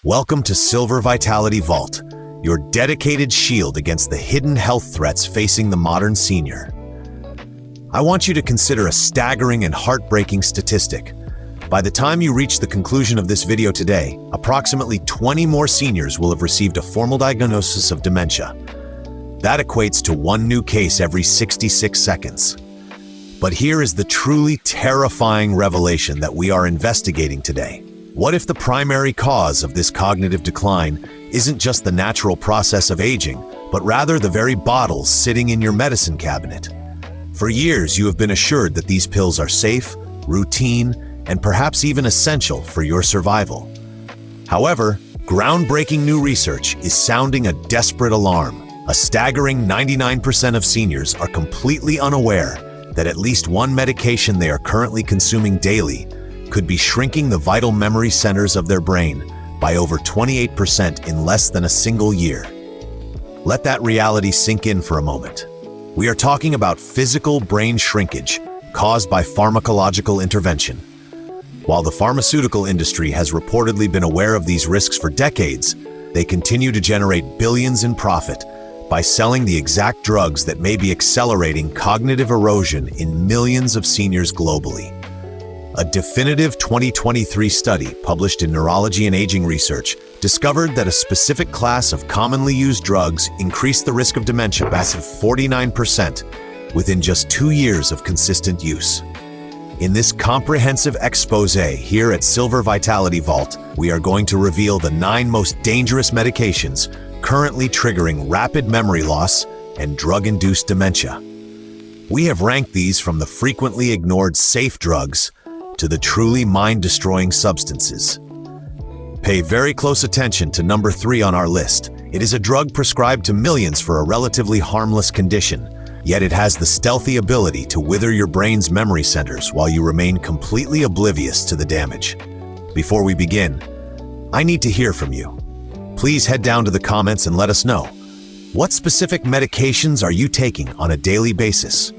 Welcome to Silver Vitality Vault, your dedicated shield against the hidden health threats facing the modern senior. I want you to consider a staggering and heartbreaking statistic. By the time you reach the conclusion of this video today, approximately 20 more seniors will have received a formal diagnosis of dementia. That equates to one new case every 66 seconds. But here is the truly terrifying revelation that we are investigating today. What if the primary cause of this cognitive decline isn't just the natural process of aging, but rather the very bottles sitting in your medicine cabinet? For years, you have been assured that these pills are safe, routine, and perhaps even essential for your survival. However, groundbreaking new research is sounding a desperate alarm. A staggering 99% of seniors are completely unaware that at least one medication they are currently consuming daily could be shrinking the vital memory centers of their brain by over 28% in less than a single year. Let that reality sink in for a moment. We are talking about physical brain shrinkage caused by pharmacological intervention. While the pharmaceutical industry has reportedly been aware of these risks for decades, they continue to generate billions in profit by selling the exact drugs that may be accelerating cognitive erosion in millions of seniors globally. A definitive 2023 study published in Neurology and Aging Research discovered that a specific class of commonly used drugs increased the risk of dementia by 49% within just 2 years of consistent use. In this comprehensive expose here at Silver Vitality Vault, we are going to reveal the 9 most dangerous medications currently triggering rapid memory loss and drug-induced dementia. We have ranked these from the frequently ignored safe drugs to the truly mind-destroying substances. Pay very close attention to number 3 on our list. It is a drug prescribed to millions for a relatively harmless condition, yet it has the stealthy ability to wither your brain's memory centers while you remain completely oblivious to the damage. Before we begin, I need to hear from you. Please head down to the comments and let us know. What specific medications are you taking on a daily basis?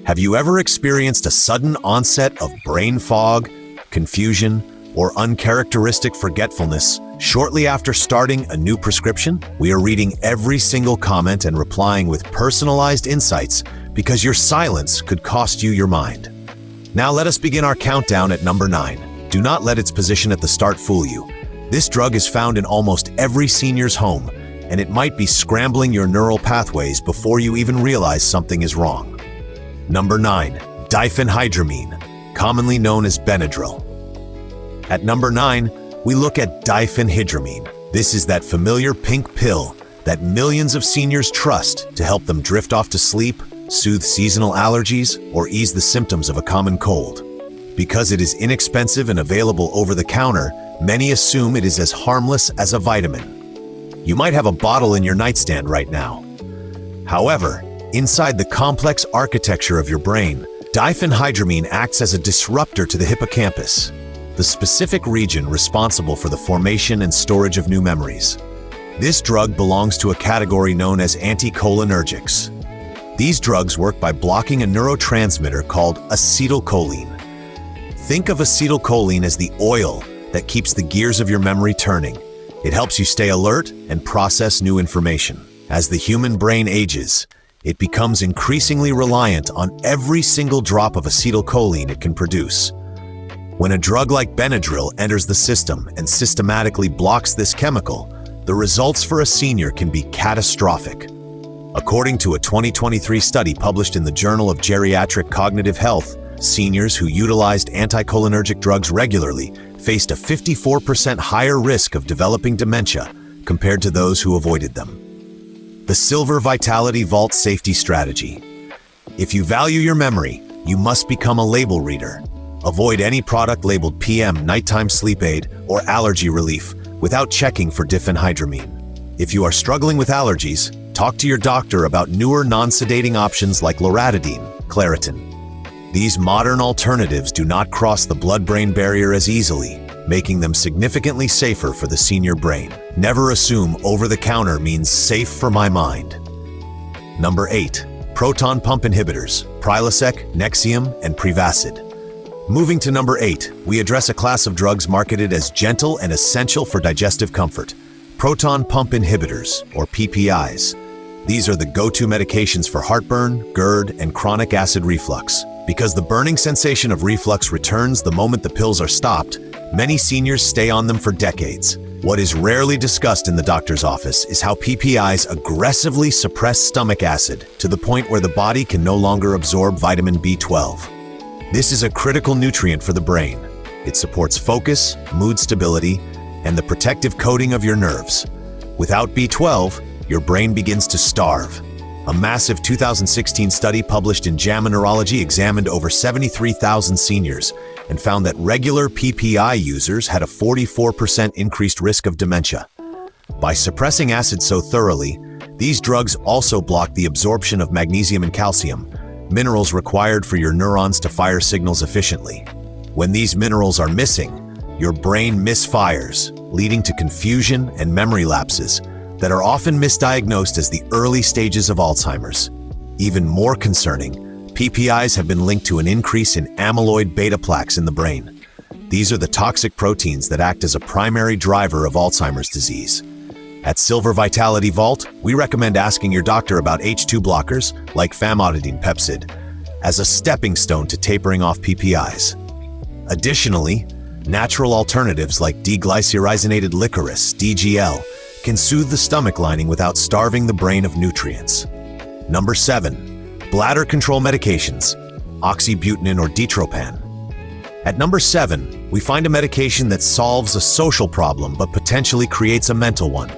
Have you ever experienced a sudden onset of brain fog, confusion, or uncharacteristic forgetfulness shortly after starting a new prescription? We are reading every single comment and replying with personalized insights because your silence could cost you your mind. Now let us begin our countdown at number 9. Do not let its position at the start fool you. This drug is found in almost every senior's home, and it might be scrambling your neural pathways before you even realize something is wrong. Number 9. Diphenhydramine, commonly known as Benadryl. At number 9, we look at diphenhydramine. This is that familiar pink pill that millions of seniors trust to help them drift off to sleep, soothe seasonal allergies, or ease the symptoms of a common cold. Because it is inexpensive and available over the counter, many assume it is as harmless as a vitamin. You might have a bottle in your nightstand right now. However, inside the complex architecture of your brain, diphenhydramine acts as a disruptor to the hippocampus, the specific region responsible for the formation and storage of new memories. This drug belongs to a category known as anticholinergics. These drugs work by blocking a neurotransmitter called acetylcholine. Think of acetylcholine as the oil that keeps the gears of your memory turning. It helps you stay alert and process new information. As the human brain ages, it becomes increasingly reliant on every single drop of acetylcholine it can produce. When a drug like Benadryl enters the system and systematically blocks this chemical, the results for a senior can be catastrophic. According to a 2023 study published in the Journal of Geriatric Cognitive Health, seniors who utilized anticholinergic drugs regularly faced a 54% higher risk of developing dementia compared to those who avoided them. The Silver Vitality Vault Safety Strategy. If you value your memory, you must become a label reader. Avoid any product labeled PM, nighttime sleep aid, or allergy relief without checking for diphenhydramine. If you are struggling with allergies, talk to your doctor about newer non-sedating options like loratadine, Claritin. These modern alternatives do not cross the blood-brain barrier as easily, making them significantly safer for the senior brain. Never assume over-the-counter means safe for my mind. Number 8. Proton pump inhibitors, Prilosec, Nexium, and Prevacid. Moving to number 8, we address a class of drugs marketed as gentle and essential for digestive comfort: proton pump inhibitors, or PPIs. These are the go-to medications for heartburn, GERD, and chronic acid reflux. Because the burning sensation of reflux returns the moment the pills are stopped, many seniors stay on them for decades. What is rarely discussed in the doctor's office is how PPIs aggressively suppress stomach acid to the point where the body can no longer absorb vitamin B12. This is a critical nutrient for the brain. It supports focus, mood stability, and the protective coating of your nerves. Without B12, your brain begins to starve. A massive 2016 study published in JAMA Neurology examined over 73,000 seniors and found that regular PPI users had a 44% increased risk of dementia. By suppressing acid so thoroughly, these drugs also block the absorption of magnesium and calcium, minerals required for your neurons to fire signals efficiently. When these minerals are missing, your brain misfires, leading to confusion and memory lapses that are often misdiagnosed as the early stages of Alzheimer's. Even more concerning, PPIs have been linked to an increase in amyloid beta plaques in the brain. These are the toxic proteins that act as a primary driver of Alzheimer's disease. At Silver Vitality Vault, we recommend asking your doctor about H2 blockers, like famotidine pepsid, as a stepping stone to tapering off PPIs. Additionally, natural alternatives like deglycyrrhizated licorice, DGL, can soothe the stomach lining without starving the brain of nutrients. Number 7. Bladder control medications, oxybutynin or Detropan. At number 7, we find a medication that solves a social problem but potentially creates a mental one: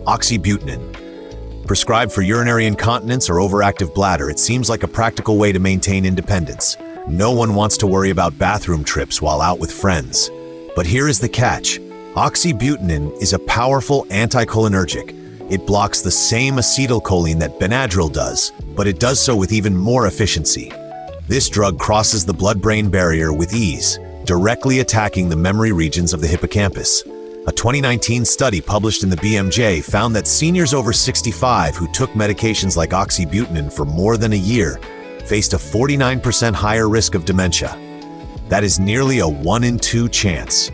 oxybutynin. Prescribed for urinary incontinence or overactive bladder, it seems like a practical way to maintain independence. No one wants to worry about bathroom trips while out with friends. But here is the catch. Oxybutynin is a powerful anticholinergic. It blocks the same acetylcholine that Benadryl does, but it does so with even more efficiency. This drug crosses the blood-brain barrier with ease, directly attacking the memory regions of the hippocampus. A 2019 study published in the BMJ found that seniors over 65 who took medications like oxybutynin for more than a year faced a 49% higher risk of dementia. That is nearly a 1 in 2 chance.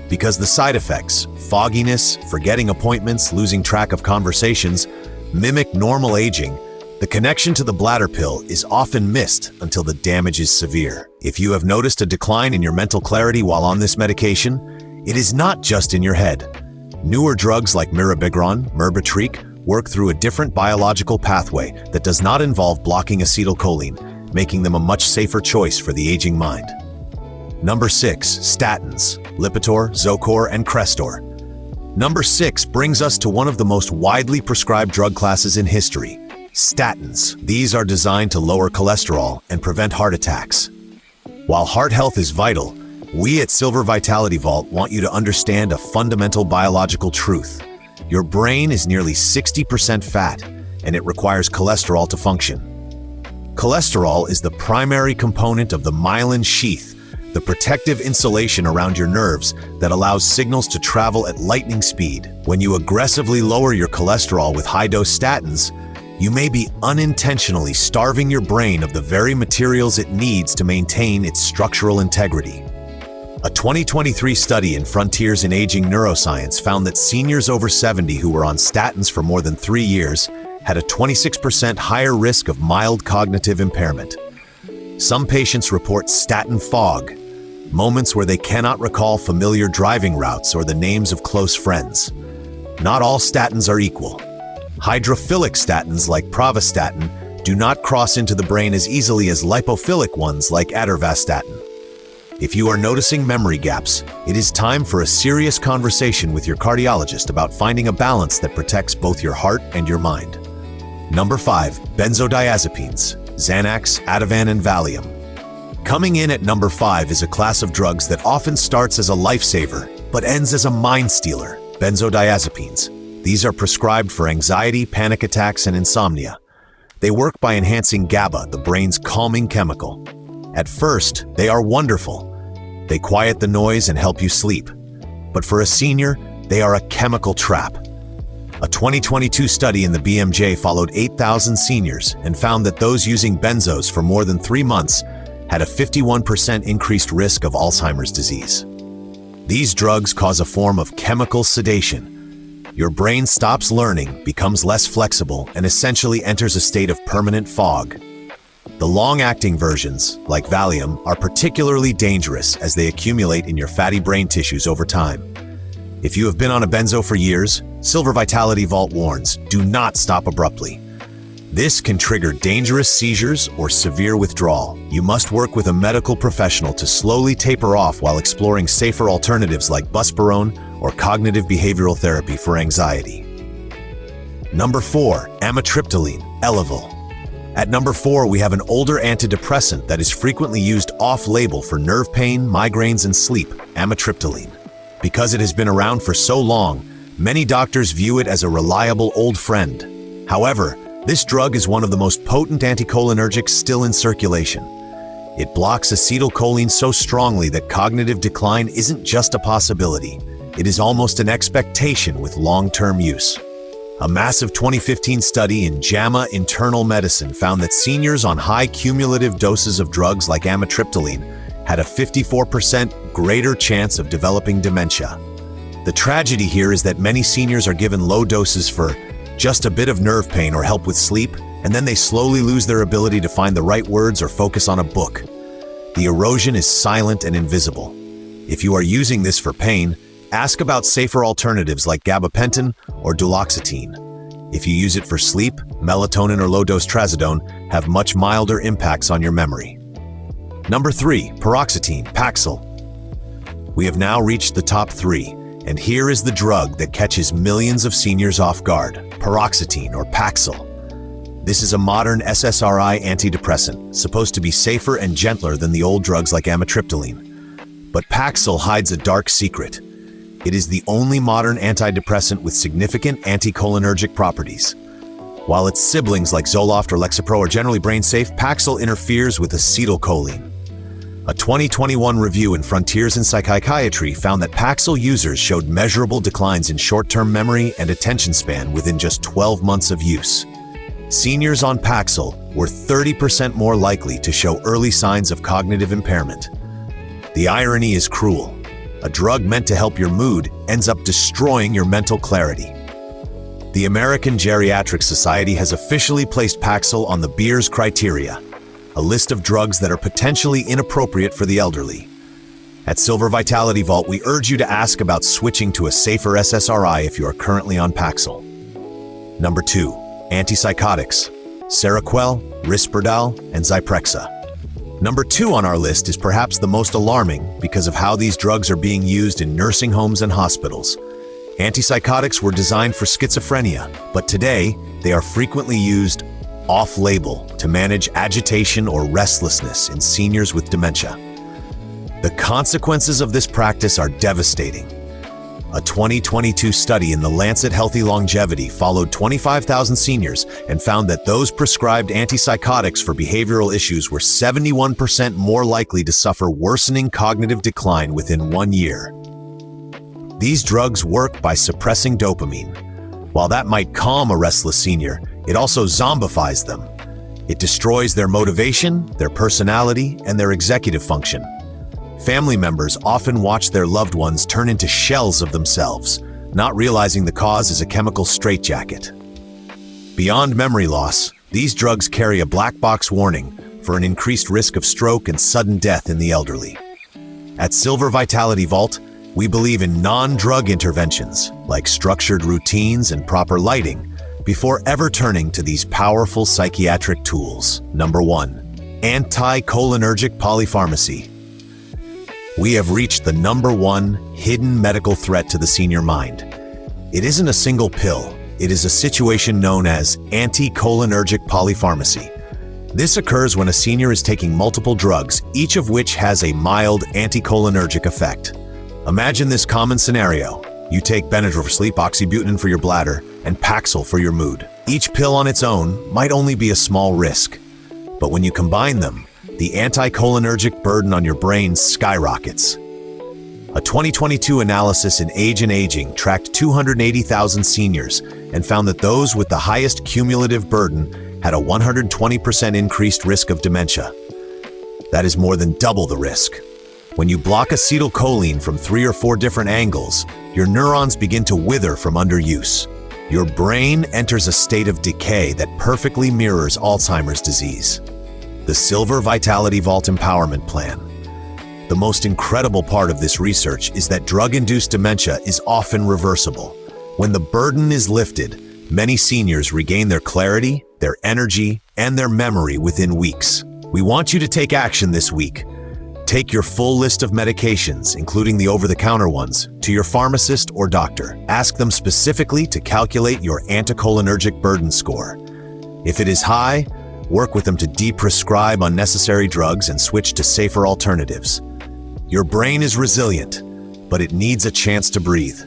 Because the side effects, fogginess, forgetting appointments, losing track of conversations, mimic normal aging, the connection to the bladder pill is often missed until the damage is severe. If you have noticed a decline in your mental clarity while on this medication, it is not just in your head. Newer drugs like mirabegron, Myrbetriq, work through a different biological pathway that does not involve blocking acetylcholine, making them a much safer choice for the aging mind. Number 6. Statins, Lipitor, Zocor, and Crestor. Number 6 brings us to one of the most widely prescribed drug classes in history: statins. These are designed to lower cholesterol and prevent heart attacks. While heart health is vital, we at Silver Vitality Vault want you to understand a fundamental biological truth. Your brain is nearly 60% fat, and it requires cholesterol to function. Cholesterol is the primary component of the myelin sheath, the protective insulation around your nerves that allows signals to travel at lightning speed. When you aggressively lower your cholesterol with high-dose statins, you may be unintentionally starving your brain of the very materials it needs to maintain its structural integrity. A 2023 study in Frontiers in Aging Neuroscience found that seniors over 70 who were on statins for more than 3 years had a 26% higher risk of mild cognitive impairment. Some patients report statin fog, moments where they cannot recall familiar driving routes or the names of close friends. Not all statins are equal. Hydrophilic statins like pravastatin do not cross into the brain as easily as lipophilic ones like atorvastatin. If you are noticing memory gaps, it is time for a serious conversation with your cardiologist about finding a balance that protects both your heart and your mind. Number 5. Benzodiazepines, Xanax, Ativan, and Valium. Coming in at number 5 is a class of drugs that often starts as a lifesaver, but ends as a mind stealer: benzodiazepines. These are prescribed for anxiety, panic attacks, and insomnia. They work by enhancing GABA, the brain's calming chemical. At first, they are wonderful. They quiet the noise and help you sleep. But for a senior, they are a chemical trap. A 2022 study in the BMJ followed 8,000 seniors and found that those using benzos for more than 3 months had a 51% increased risk of Alzheimer's disease. These drugs cause a form of chemical sedation. Your brain stops learning, becomes less flexible, and essentially enters a state of permanent fog. The long-acting versions, like Valium, are particularly dangerous as they accumulate in your fatty brain tissues over time. If you have been on a benzo for years, Silver Vitality Vault warns, do not stop abruptly. This can trigger dangerous seizures or severe withdrawal. You must work with a medical professional to slowly taper off while exploring safer alternatives like buspirone or cognitive behavioral therapy for anxiety. Number 4, amitriptyline, Elavil. At number 4, we have an older antidepressant that is frequently used off-label for nerve pain, migraines, and sleep, amitriptyline. Because it has been around for so long, many doctors view it as a reliable old friend. However, this drug is one of the most potent anticholinergics still in circulation. It blocks acetylcholine so strongly that cognitive decline isn't just a possibility. It is almost an expectation with long-term use. A massive 2015 study in JAMA Internal Medicine found that seniors on high cumulative doses of drugs like amitriptyline had a 54% greater chance of developing dementia. The tragedy here is that many seniors are given low doses for just a bit of nerve pain or help with sleep, and then they slowly lose their ability to find the right words or focus on a book. The erosion is silent and invisible. If you are using this for pain, ask about safer alternatives like gabapentin or duloxetine. If you use it for sleep, melatonin or low-dose trazodone have much milder impacts on your memory. Number 3, paroxetine, Paxil. We have now reached the top 3, and here is the drug that catches millions of seniors off guard, paroxetine or Paxil. This is a modern SSRI antidepressant, supposed to be safer and gentler than the old drugs like amitriptyline. But Paxil hides a dark secret. It is the only modern antidepressant with significant anticholinergic properties. While its siblings like Zoloft or Lexapro are generally brain-safe, Paxil interferes with acetylcholine. A 2021 review in Frontiers in Psychiatry found that Paxil users showed measurable declines in short-term memory and attention span within just 12 months of use. Seniors on Paxil were 30% more likely to show early signs of cognitive impairment. The irony is cruel. A drug meant to help your mood ends up destroying your mental clarity. The American Geriatric Society has officially placed Paxil on the Beers criteria, a list of drugs that are potentially inappropriate for the elderly. At Silver Vitality Vault, we urge you to ask about switching to a safer SSRI if you are currently on Paxil. Number 2, antipsychotics, Seroquel, Risperdal, and Zyprexa. Number 2 on our list is perhaps the most alarming because of how these drugs are being used in nursing homes and hospitals. Antipsychotics were designed for schizophrenia, but today they are frequently used off-label to manage agitation or restlessness in seniors with dementia. The consequences of this practice are devastating. A 2022 study in the Lancet Healthy Longevity followed 25,000 seniors and found that those prescribed antipsychotics for behavioral issues were 71% more likely to suffer worsening cognitive decline within 1 year. These drugs work by suppressing dopamine. While that might calm a restless senior, it also zombifies them. It destroys their motivation, their personality, and their executive function. Family members often watch their loved ones turn into shells of themselves, not realizing the cause is a chemical straitjacket. Beyond memory loss, these drugs carry a black box warning for an increased risk of stroke and sudden death in the elderly. At Silver Vitality Vault, we believe in non-drug interventions like structured routines and proper lighting before ever turning to these powerful psychiatric tools. Number 1, anticholinergic polypharmacy. We have reached the number 1 hidden medical threat to the senior mind. It isn't a single pill. It is a situation known as anticholinergic polypharmacy. This occurs when a senior is taking multiple drugs, each of which has a mild anticholinergic effect. Imagine this common scenario. You take Benadryl for sleep, oxybutynin for your bladder, and Paxil for your mood. Each pill on its own might only be a small risk, but when you combine them, the anticholinergic burden on your brain skyrockets. A 2022 analysis in Age and Aging tracked 280,000 seniors and found that those with the highest cumulative burden had a 120% increased risk of dementia. That is more than double the risk. When you block acetylcholine from 3 or 4 different angles, your neurons begin to wither from underuse. Your brain enters a state of decay that perfectly mirrors Alzheimer's disease. The Silver Vitality Vault Empowerment Plan. The most incredible part of this research is that drug-induced dementia is often reversible. When the burden is lifted, many seniors regain their clarity, their energy, and their memory within weeks. We want you to take action this week. Take your full list of medications, including the over-the-counter ones, to your pharmacist or doctor. Ask them specifically to calculate your anticholinergic burden score. If it is high, work with them to de-prescribe unnecessary drugs and switch to safer alternatives. Your brain is resilient, but it needs a chance to breathe.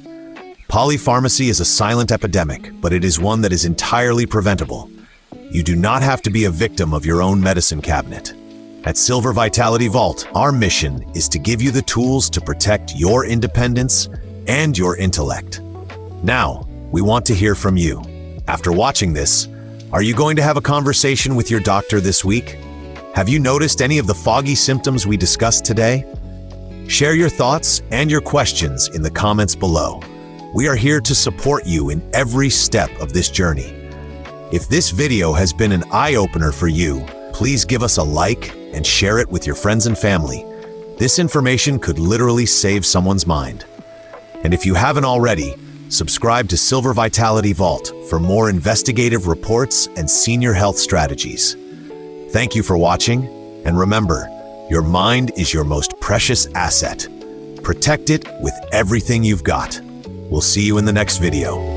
Polypharmacy is a silent epidemic, but it is one that is entirely preventable. You do not have to be a victim of your own medicine cabinet. At Silver Vitality Vault, our mission is to give you the tools to protect your independence and your intellect. Now, we want to hear from you. After watching this, are you going to have a conversation with your doctor this week? Have you noticed any of the foggy symptoms we discussed today? Share your thoughts and your questions in the comments below. We are here to support you in every step of this journey. If this video has been an eye-opener for you, please give us a like and share it with your friends and family. This information could literally save someone's mind. And if you haven't already, subscribe to Silver Vitality Vault for more investigative reports and senior health strategies. Thank you for watching, and remember, your mind is your most precious asset. Protect it with everything you've got. We'll see you in the next video.